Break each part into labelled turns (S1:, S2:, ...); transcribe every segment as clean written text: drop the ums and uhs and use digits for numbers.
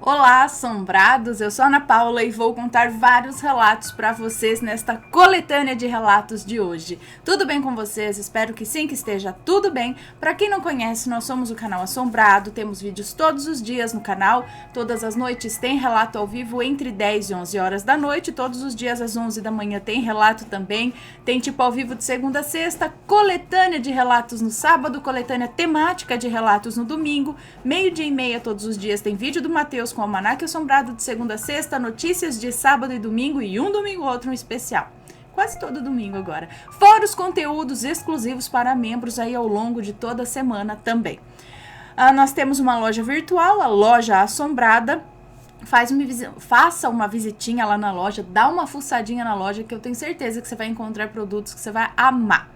S1: Olá, assombrados! Eu sou a Ana Paula e vou contar vários relatos para vocês nesta coletânea de relatos de hoje. Tudo bem com vocês? Espero que sim, que esteja tudo bem. Para quem não conhece, nós somos o canal Assombrado, temos vídeos todos os dias no canal. Todas as noites tem relato ao vivo entre 10 e 11 horas da noite. Todos os dias às 11 da manhã tem relato também. Tem tipo ao vivo de segunda a sexta, coletânea de relatos no sábado, coletânea temática de relatos no domingo. Meio-dia e meia todos os dias tem vídeo do Matheus com o Almanaque Assombrado de segunda a sexta, notícias de sábado e domingo e um domingo ou outro um especial. Quase todo domingo agora. Fora os conteúdos exclusivos para membros aí ao longo de toda a semana também. Nós temos uma loja virtual, a Loja Assombrada. Faça uma visitinha lá na loja, dá uma fuçadinha na loja que eu tenho certeza que você vai encontrar produtos que você vai amar.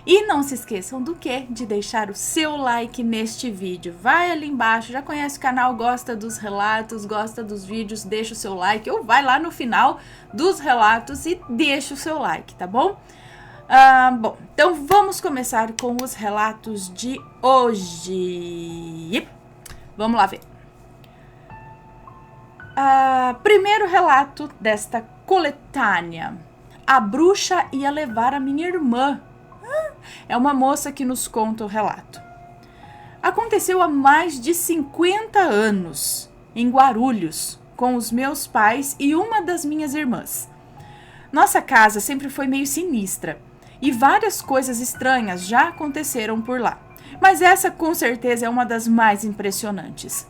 S1: E não se esqueçam do quê? De deixar o seu like neste vídeo. Vai ali embaixo, já conhece o canal, gosta dos relatos, gosta dos vídeos, deixa o seu like. Ou vai lá no final dos relatos e deixa o seu like, tá bom? Bom, então vamos começar com os relatos de hoje. Vamos lá ver. Primeiro relato desta coletânea. A bruxa ia levar a minha irmã. É uma moça que nos conta o relato. Aconteceu há mais de 50 anos, em Guarulhos, com os meus pais e uma das minhas irmãs. Nossa casa sempre foi meio sinistra e várias coisas estranhas já aconteceram por lá. Mas essa com certeza é uma das mais impressionantes.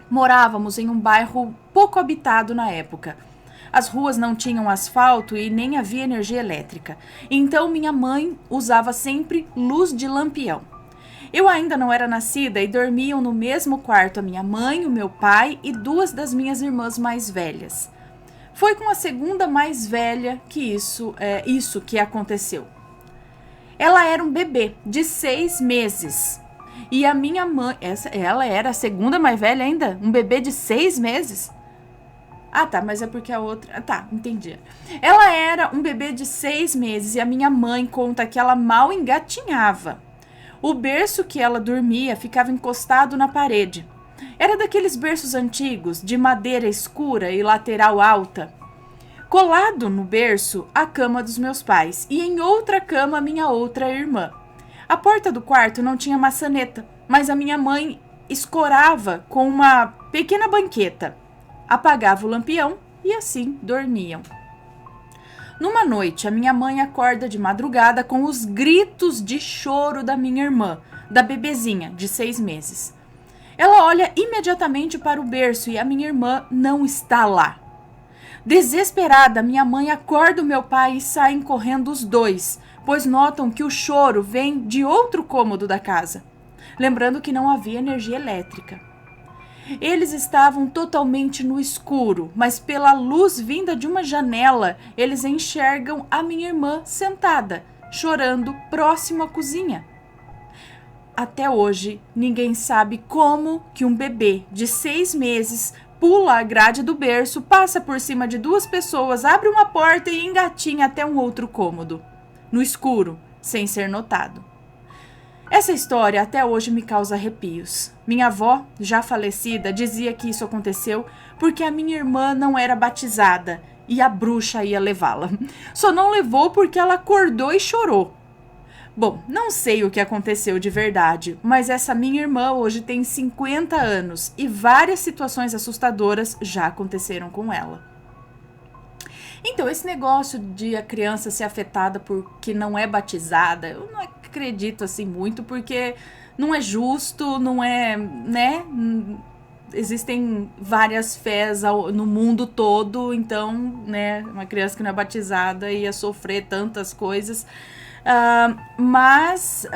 S1: Morávamos em um bairro pouco habitado na época. As ruas não tinham asfalto e nem havia energia elétrica. Então minha mãe usava sempre luz de lampião. Eu ainda não era nascida e dormiam no mesmo quarto a minha mãe, o meu pai e duas das minhas irmãs mais velhas. Foi com a segunda mais velha que isso que aconteceu. Ela era um bebê de 6 meses. E a minha mãe, ela era a segunda mais velha ainda? Um bebê de 6 meses? Tá, mas é porque a outra... Tá, entendi. Ela era um bebê de 6 meses e a minha mãe conta que ela mal engatinhava. O berço que ela dormia ficava encostado na parede. Era daqueles berços antigos, de madeira escura e lateral alta. Colado no berço, a cama dos meus pais e em outra cama minha outra irmã. A porta do quarto não tinha maçaneta, mas a minha mãe escorava com uma pequena banqueta. Apagava o lampião e assim dormiam. Numa noite, a minha mãe acorda de madrugada com os gritos de choro da minha irmã, da bebezinha de 6 meses. Ela olha imediatamente para o berço e a minha irmã não está lá. Desesperada, minha mãe acorda o meu pai e saem correndo os dois, pois notam que o choro vem de outro cômodo da casa. Lembrando que não havia energia elétrica. Eles estavam totalmente no escuro, mas pela luz vinda de uma janela, eles enxergam a minha irmã sentada, chorando próximo à cozinha. Até hoje, ninguém sabe como que um bebê de 6 meses pula a grade do berço, passa por cima de 2 pessoas, abre uma porta e engatinha até um outro cômodo, no escuro, sem ser notado. Essa história até hoje me causa arrepios. Minha avó, já falecida, dizia que isso aconteceu porque a minha irmã não era batizada e a bruxa ia levá-la. Só não levou porque ela acordou e chorou. Bom, não sei o que aconteceu de verdade, mas essa minha irmã hoje tem 50 anos e várias situações assustadoras já aconteceram com ela. Então, esse negócio de a criança ser afetada porque não é batizada, eu não acredito assim muito, porque não é justo, não é, né? Existem várias fés no mundo todo, então, né, uma criança que não é batizada ia sofrer tantas coisas. Mas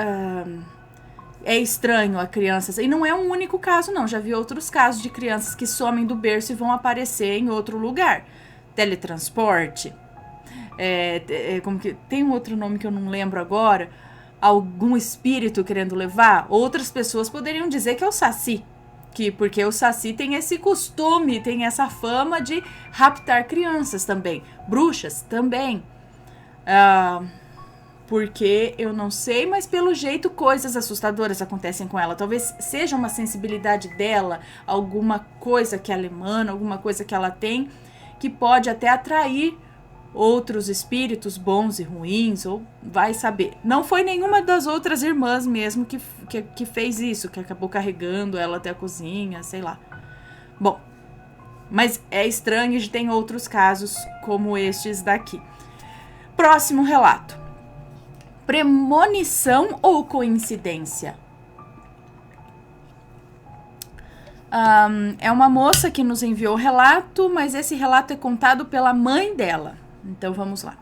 S1: é estranho a criança, e não é um único caso não, já vi outros casos de crianças que somem do berço e vão aparecer em outro lugar. Teletransporte, como que tem um outro nome que eu não lembro agora, algum espírito querendo levar. Outras pessoas poderiam dizer que é o Saci, porque o Saci tem esse costume, tem essa fama de raptar crianças também, bruxas também. porque eu não sei, mas pelo jeito coisas assustadoras acontecem com ela. Talvez seja uma sensibilidade dela, alguma coisa que ela emana, alguma coisa que ela tem, que pode até atrair outros espíritos bons e ruins, ou vai saber. Não foi nenhuma das outras irmãs mesmo que fez isso, que acabou carregando ela até a cozinha, sei lá. Bom, mas é estranho e tem outros casos como estes daqui. Próximo relato. Premonição ou coincidência? É uma moça que nos enviou o relato, mas esse relato é contado pela mãe dela. Então vamos lá.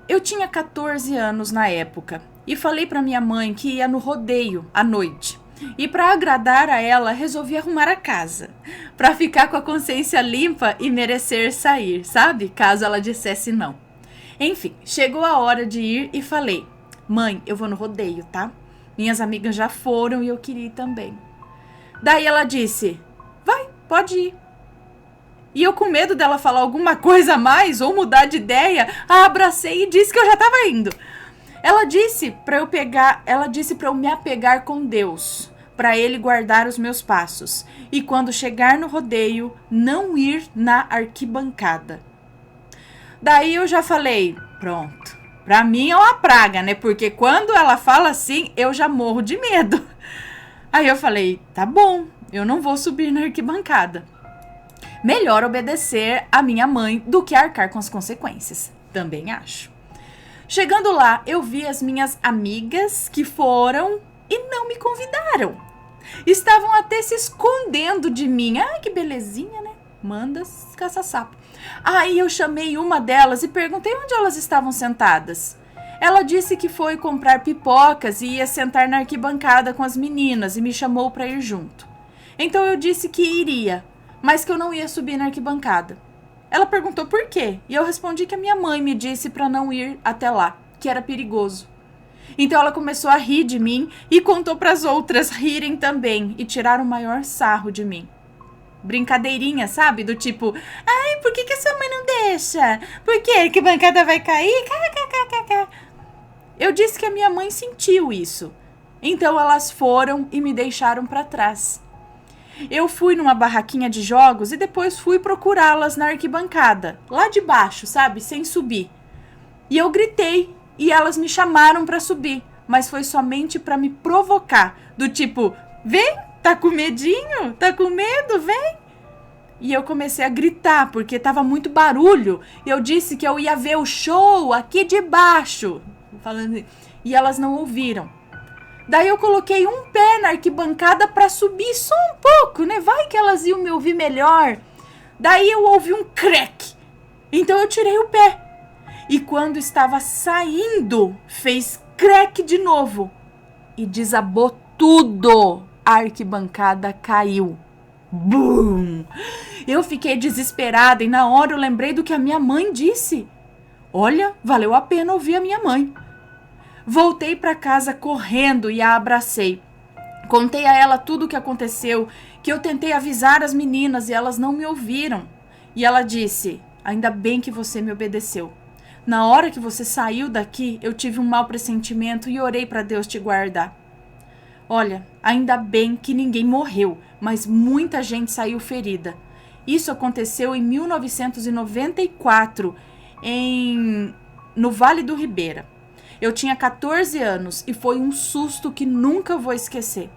S1: Eu tinha 14 anos na época e falei para minha mãe que ia no rodeio à noite. E para agradar a ela, resolvi arrumar a casa, para ficar com a consciência limpa e merecer sair, sabe? Caso ela dissesse não. Enfim, chegou a hora de ir e falei: mãe, eu vou no rodeio, tá? Minhas amigas já foram e eu queria ir também. Daí ela disse: vai, pode ir. E eu, com medo dela falar alguma coisa a mais ou mudar de ideia, a abracei e disse que eu já estava indo. Ela disse para eu me apegar com Deus, para ele guardar os meus passos. E quando chegar no rodeio, não ir na arquibancada. Daí eu já falei, pronto, pra mim é uma praga, né? Porque quando ela fala assim, eu já morro de medo. Aí eu falei, tá bom, eu não vou subir na arquibancada. Melhor obedecer a minha mãe do que arcar com as consequências. Também acho. Chegando lá, eu vi as minhas amigas que foram e não me convidaram. Estavam até se escondendo de mim. Ah, que belezinha, né? Manda caça-sapo. Aí eu chamei uma delas e perguntei onde elas estavam sentadas. Ela disse que foi comprar pipocas e ia sentar na arquibancada com as meninas e me chamou para ir junto. Então eu disse que iria, mas que eu não ia subir na arquibancada. Ela perguntou por quê e eu respondi que a minha mãe me disse para não ir até lá, que era perigoso. Então ela começou a rir de mim e contou para as outras rirem também e tirar o maior sarro de mim. Brincadeirinha, sabe? Do tipo, ai, por que a sua mãe não deixa? Por que a arquibancada vai cair? Eu disse que a minha mãe sentiu isso. Então elas foram e me deixaram para trás. Eu fui numa barraquinha de jogos e depois fui procurá-las na arquibancada, lá de baixo, sabe? Sem subir. E eu gritei e elas me chamaram para subir, mas foi somente para me provocar, do tipo, vem, tá com medinho? Tá com medo? Vem! E eu comecei a gritar, porque tava muito barulho. Eu disse que eu ia ver o show aqui de baixo, falando assim, e elas não ouviram. Daí eu coloquei um pé na arquibancada para subir só um pouco, né? Vai que elas iam me ouvir melhor. Daí eu ouvi um crack. Então eu tirei o pé. E quando estava saindo, fez crack de novo. E desabou tudo. A arquibancada caiu. Bum! Eu fiquei desesperada e na hora eu lembrei do que a minha mãe disse. Olha, valeu a pena ouvir a minha mãe. Voltei para casa correndo e a abracei. Contei a ela tudo o que aconteceu, que eu tentei avisar as meninas e elas não me ouviram. E ela disse, ainda bem que você me obedeceu. Na hora que você saiu daqui, eu tive um mau pressentimento e orei para Deus te guardar. Olha, ainda bem que ninguém morreu, mas muita gente saiu ferida. Isso aconteceu em 1994, no Vale do Ribeira. Eu tinha 14 anos e foi um susto que nunca vou esquecer.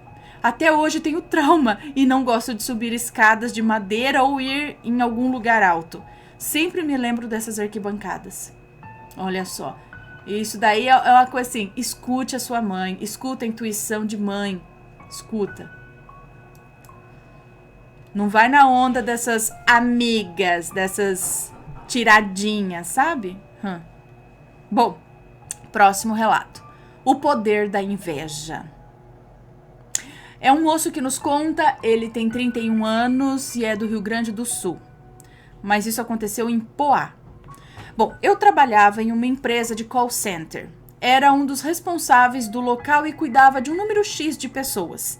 S1: Até hoje tenho trauma e não gosto de subir escadas de madeira ou ir em algum lugar alto. Sempre me lembro dessas arquibancadas. Olha só, isso daí é uma coisa assim, escute a sua mãe, escuta a intuição de mãe, escuta. Não vai na onda dessas amigas, dessas tiradinhas, sabe? Bom, próximo relato. O poder da inveja. É um moço que nos conta, ele tem 31 anos e é do Rio Grande do Sul. Mas isso aconteceu em Poá. Bom, eu trabalhava em uma empresa de call center. Era um dos responsáveis do local e cuidava de um número X de pessoas.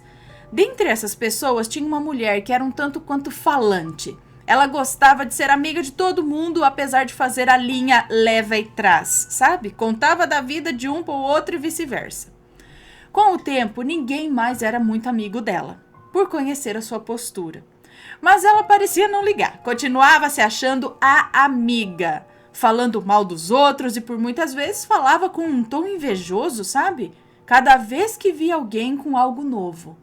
S1: Dentre essas pessoas tinha uma mulher que era um tanto quanto falante. Ela gostava de ser amiga de todo mundo, apesar de fazer a linha leva e traz, sabe? Contava da vida de um para o outro e vice-versa. Com o tempo, ninguém mais era muito amigo dela, por conhecer a sua postura. Mas ela parecia não ligar, continuava se achando a amiga, falando mal dos outros e por muitas vezes falava com um tom invejoso, sabe? Cada vez que via alguém com algo novo.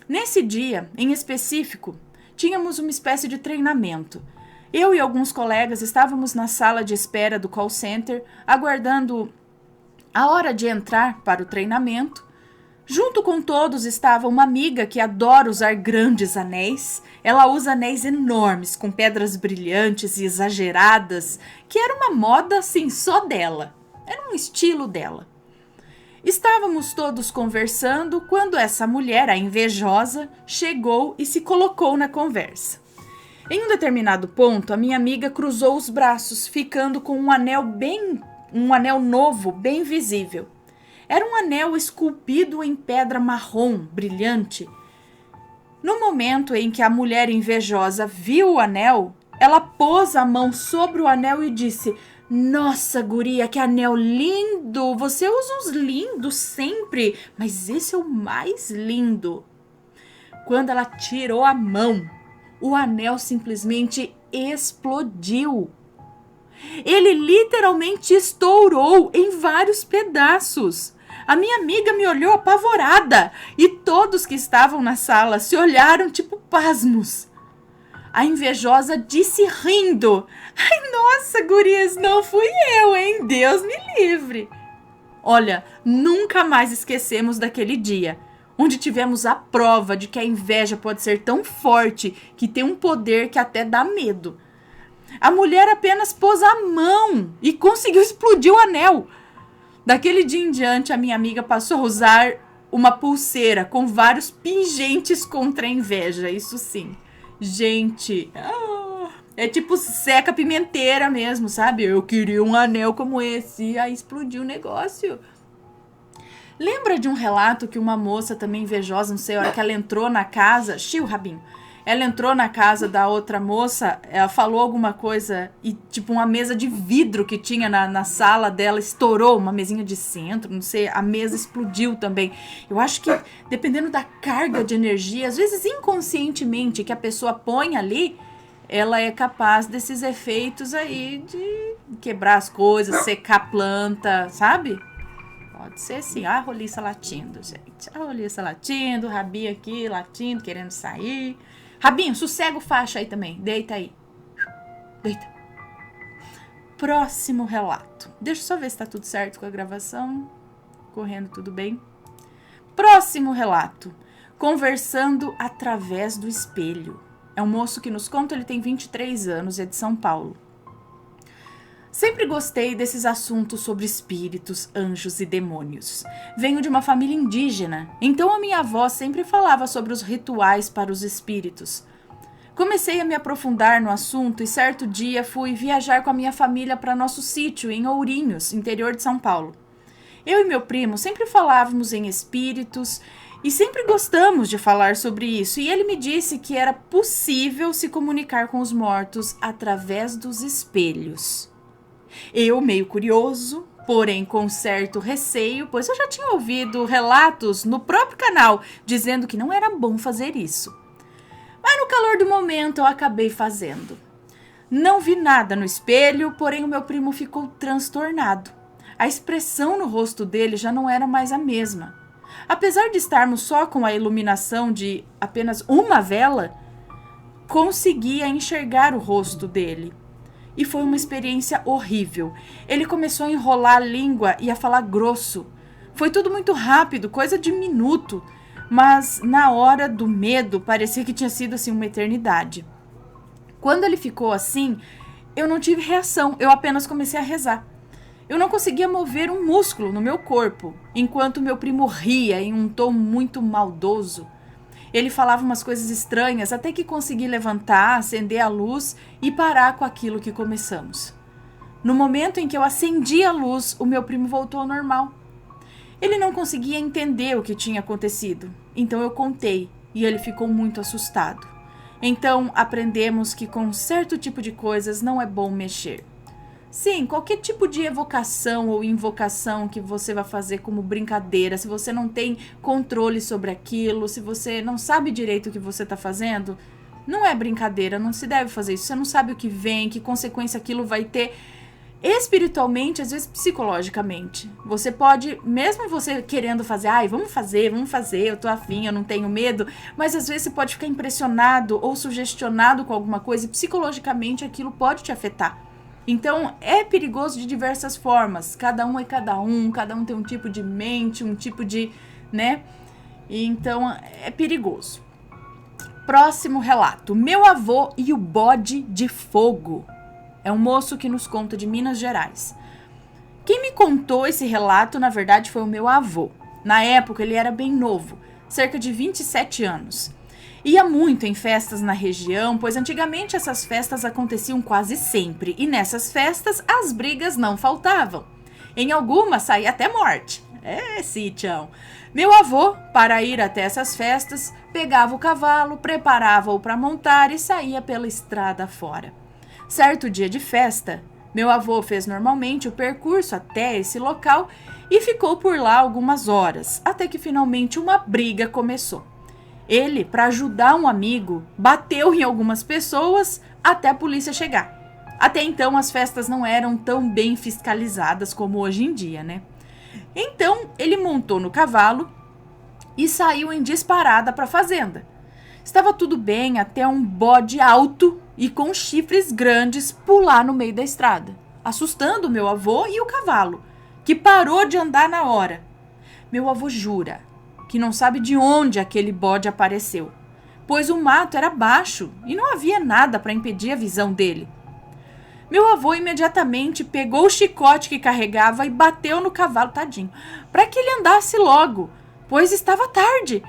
S1: Nesse dia, em específico, tínhamos uma espécie de treinamento. Eu e alguns colegas estávamos na sala de espera do call center, aguardando a hora de entrar para o treinamento. Junto com todos estava uma amiga que adora usar grandes anéis. Ela usa anéis enormes, com pedras brilhantes e exageradas, que era uma moda assim só dela. Era um estilo dela. Estávamos todos conversando quando essa mulher, a invejosa, chegou e se colocou na conversa. Em um determinado ponto, a minha amiga cruzou os braços, ficando com um anel novo, bem visível. Era um anel esculpido em pedra marrom, brilhante. No momento em que a mulher invejosa viu o anel, ela pôs a mão sobre o anel e disse: "Nossa, guria, que anel lindo! Você usa uns lindos sempre, mas esse é o mais lindo." Quando ela tirou a mão, o anel simplesmente explodiu. Ele literalmente estourou em vários pedaços. A minha amiga me olhou apavorada e todos que estavam na sala se olharam tipo pasmos. A invejosa disse rindo: "Ai, nossa, gurias, não fui eu, hein? Deus me livre." Olha, nunca mais esquecemos daquele dia, onde tivemos a prova de que a inveja pode ser tão forte que tem um poder que até dá medo. A mulher apenas pôs a mão e conseguiu explodir o anel. Daquele dia em diante, a minha amiga passou a usar uma pulseira com vários pingentes contra a inveja, isso sim. Gente, é tipo seca pimenteira mesmo, sabe? Eu queria um anel como esse e aí explodiu o negócio. Lembra de um relato que uma moça também invejosa, não sei, a hora que ela entrou na casa, Rabinho, ela entrou na casa da outra moça, ela falou alguma coisa e tipo uma mesa de vidro que tinha na sala dela estourou, uma mesinha de centro, não sei, a mesa explodiu também. Eu acho que dependendo da carga de energia, às vezes inconscientemente que a pessoa põe ali, ela é capaz desses efeitos aí de quebrar as coisas, secar a planta, sabe? Pode ser assim, a roliça latindo, gente. A roliça latindo, o rabinho aqui latindo, querendo sair. Rabinho, sossega o facho aí também. Deita aí. Deita. Próximo relato. Deixa eu só ver se tá tudo certo com a gravação. Correndo tudo bem. Próximo relato. Conversando através do espelho. É um moço que nos conta, ele tem 23 anos, é de São Paulo. Sempre gostei desses assuntos sobre espíritos, anjos e demônios. Venho de uma família indígena, então a minha avó sempre falava sobre os rituais para os espíritos. Comecei a me aprofundar no assunto e certo dia fui viajar com a minha família para nosso sítio em Ourinhos, interior de São Paulo. Eu e meu primo sempre falávamos em espíritos e sempre gostamos de falar sobre isso, e ele me disse que era possível se comunicar com os mortos através dos espelhos. Eu, meio curioso, porém com certo receio, pois eu já tinha ouvido relatos no próprio canal dizendo que não era bom fazer isso. Mas no calor do momento eu acabei fazendo. Não vi nada no espelho, porém o meu primo ficou transtornado. A expressão no rosto dele já não era mais a mesma. Apesar de estarmos só com a iluminação de apenas uma vela, conseguia enxergar o rosto dele. E foi uma experiência horrível. Ele começou a enrolar a língua e a falar grosso. Foi tudo muito rápido, coisa de minuto. Mas na hora do medo, parecia que tinha sido assim uma eternidade. Quando ele ficou assim, eu não tive reação, eu apenas comecei a rezar. Eu não conseguia mover um músculo no meu corpo, enquanto meu primo ria em um tom muito maldoso. Ele falava umas coisas estranhas até que consegui levantar, acender a luz e parar com aquilo que começamos. No momento em que eu acendi a luz, o meu primo voltou ao normal. Ele não conseguia entender o que tinha acontecido, então eu contei e ele ficou muito assustado. Então aprendemos que com certo tipo de coisas não é bom mexer. Sim, qualquer tipo de evocação ou invocação que você vai fazer como brincadeira, se você não tem controle sobre aquilo, se você não sabe direito o que você está fazendo, não é brincadeira, não se deve fazer isso. Você não sabe o que vem, que consequência aquilo vai ter espiritualmente, às vezes psicologicamente. Você pode, mesmo você querendo fazer, vamos fazer, eu tô afim, eu não tenho medo, mas às vezes você pode ficar impressionado ou sugestionado com alguma coisa e psicologicamente aquilo pode te afetar. Então, é perigoso de diversas formas. Cada um é cada um tem um tipo de mente, um tipo de, né? E então, é perigoso. Próximo relato. Meu avô e o bode de fogo. É um moço que nos conta de Minas Gerais. Quem me contou esse relato, na verdade, foi o meu avô. Na época, ele era bem novo, cerca de 27 anos. Ia muito em festas na região, pois antigamente essas festas aconteciam quase sempre, e nessas festas as brigas não faltavam. Em algumas saía até morte. Tião. Meu avô, para ir até essas festas, pegava o cavalo, preparava-o para montar e saía pela estrada fora. Certo dia de festa, meu avô fez normalmente o percurso até esse local e ficou por lá algumas horas, até que finalmente uma briga começou. Ele, para ajudar um amigo, bateu em algumas pessoas até a polícia chegar. Até então, as festas não eram tão bem fiscalizadas como hoje em dia, né? Então, ele montou no cavalo e saiu em disparada para a fazenda. Estava tudo bem até um bode alto e com chifres grandes pular no meio da estrada, assustando meu avô e o cavalo, que parou de andar na hora. Meu avô jura que não sabe de onde aquele bode apareceu, pois o mato era baixo e não havia nada para impedir a visão dele. Meu avô imediatamente pegou o chicote que carregava e bateu no cavalo, tadinho, para que ele andasse logo, pois estava tarde.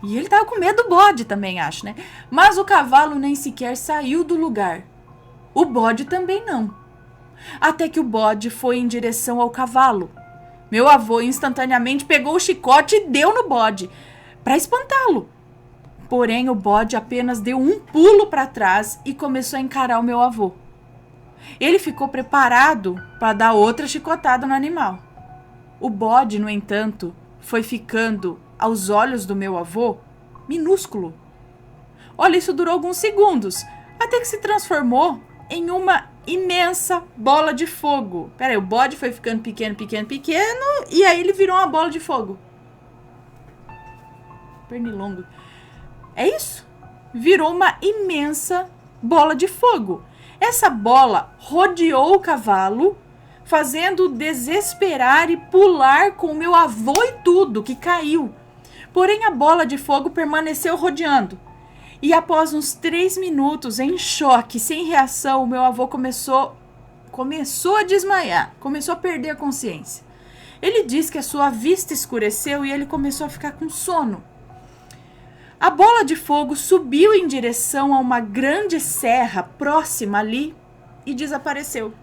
S1: E ele estava com medo do bode também, acho, né? Mas o cavalo nem sequer saiu do lugar. O bode também não. Até que o bode foi em direção ao cavalo. Meu avô instantaneamente pegou o chicote e deu no bode, para espantá-lo. Porém, o bode apenas deu um pulo para trás e começou a encarar o meu avô. Ele ficou preparado para dar outra chicotada no animal. O bode, no entanto, foi ficando, aos olhos do meu avô, minúsculo. Olha, isso durou alguns segundos, até que se transformou em uma imensa bola de fogo. Peraí, o bode foi ficando pequeno, e aí ele virou uma bola de fogo. Pernilongo. É isso. Virou uma imensa bola de fogo. Essa bola rodeou o cavalo, fazendo-o desesperar e pular com o meu avô e tudo, que caiu. Porém, a bola de fogo permaneceu rodeando. E após uns 3 minutos, em choque, sem reação, o meu avô começou a desmaiar, começou a perder a consciência. Ele disse que a sua vista escureceu e ele começou a ficar com sono. A bola de fogo subiu em direção a uma grande serra próxima ali e desapareceu.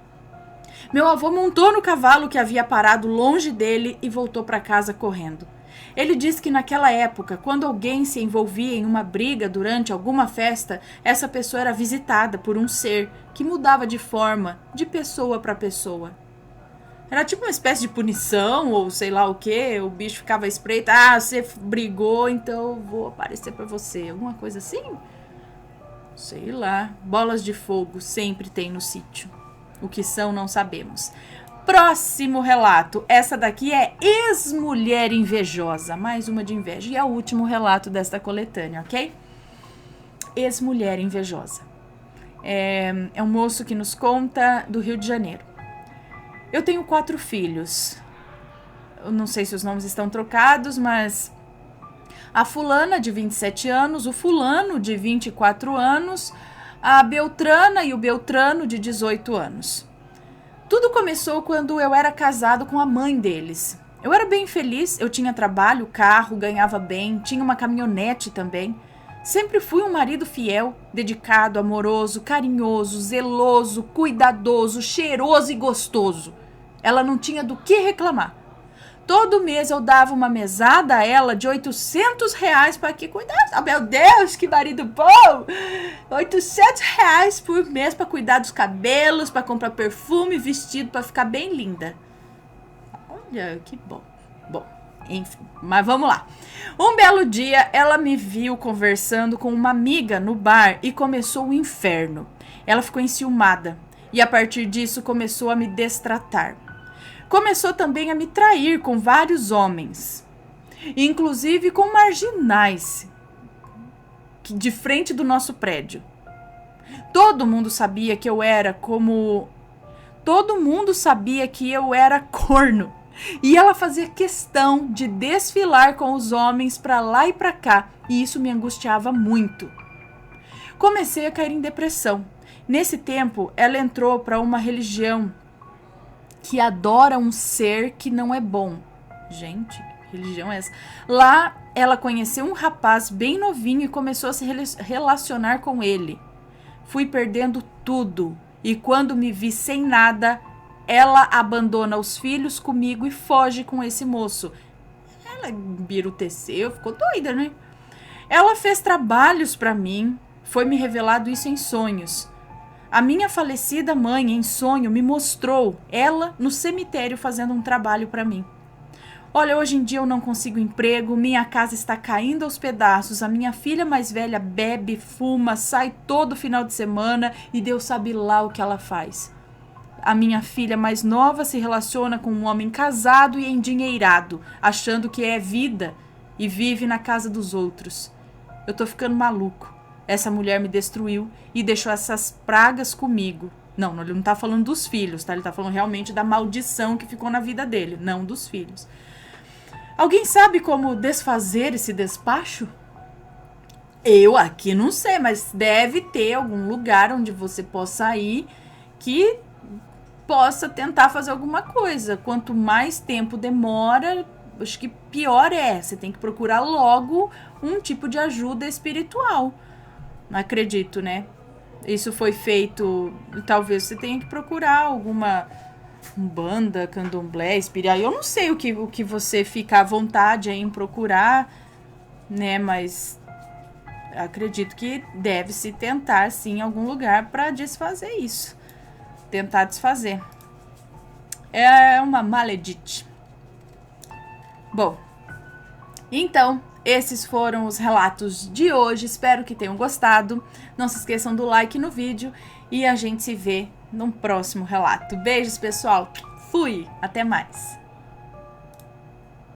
S1: Meu avô montou no cavalo que havia parado longe dele e voltou para casa correndo. Ele disse que naquela época, quando alguém se envolvia em uma briga durante alguma festa, essa pessoa era visitada por um ser que mudava de forma de pessoa para pessoa. Era tipo uma espécie de punição ou sei lá o que, o bicho ficava espreito, você brigou, então eu vou aparecer para você, alguma coisa assim? Sei lá, bolas de fogo sempre tem no sítio. O que são não sabemos. Próximo relato. Essa daqui é ex-mulher invejosa. Mais uma de inveja. E é o último relato desta coletânea, ok? Ex-mulher invejosa. É um moço que nos conta do Rio de Janeiro. Eu tenho 4 filhos. Eu não sei se os nomes estão trocados, mas a fulana de 27 anos, o fulano de 24 anos, a Beltrana e o Beltrano de 18 anos. Tudo começou quando eu era casado com a mãe deles. Eu era bem feliz, eu tinha trabalho, carro, ganhava bem, tinha uma caminhonete também. Sempre fui um marido fiel, dedicado, amoroso, carinhoso, zeloso, cuidadoso, cheiroso e gostoso. Ela não tinha do que reclamar. Todo mês eu dava uma mesada a ela de R$ 800 para que cuidasse. Oh, meu Deus, que marido bom! R$ 800 por mês para cuidar dos cabelos, para comprar perfume, vestido, para ficar bem linda. Olha, que bom. Bom, enfim, mas vamos lá. Um belo dia, ela me viu conversando com uma amiga no bar e começou o inferno. Ela ficou enciumada e a partir disso começou a me destratar. Começou também a me trair com vários homens, inclusive com marginais, de frente do nosso prédio. Todo mundo sabia que eu era corno. E ela fazia questão de desfilar com os homens para lá e para cá, e isso me angustiava muito. Comecei a cair em depressão. Nesse tempo, ela entrou para uma religião que adora um ser que não é bom. Gente, que religião é essa? Lá, ela conheceu um rapaz bem novinho e começou a se relacionar com ele. Fui perdendo tudo e quando me vi sem nada, ela abandona os filhos comigo e foge com esse moço. Ela embiruteceu, ficou doida, né? Ela fez trabalhos para mim, foi me revelado isso em sonhos. A minha falecida mãe, em sonho, me mostrou ela no cemitério fazendo um trabalho para mim. Olha, hoje em dia eu não consigo emprego, minha casa está caindo aos pedaços, a minha filha mais velha bebe, fuma, sai todo final de semana e Deus sabe lá o que ela faz. A minha filha mais nova se relaciona com um homem casado e endinheirado, achando que é vida e vive na casa dos outros. Eu tô ficando maluco. Essa mulher me destruiu e deixou essas pragas comigo. Não, ele não tá falando dos filhos, tá? Ele tá falando realmente da maldição que ficou na vida dele, não dos filhos. Alguém sabe como desfazer esse despacho? Eu aqui não sei, mas deve ter algum lugar onde você possa ir que possa tentar fazer alguma coisa. Quanto mais tempo demora, acho que pior é. Você tem que procurar logo um tipo de ajuda espiritual. Não acredito, né? Isso foi feito, talvez você tenha que procurar alguma umbanda, candomblé, espiritual. Eu não sei o que você fica à vontade em procurar, né? Mas acredito que deve-se tentar, sim, em algum lugar para desfazer isso. Tentar desfazer. É uma maledite. Bom, então, esses foram os relatos de hoje. Espero que tenham gostado. Não se esqueçam do like no vídeo e a gente se vê num próximo relato. Beijos, pessoal. Fui. Até mais.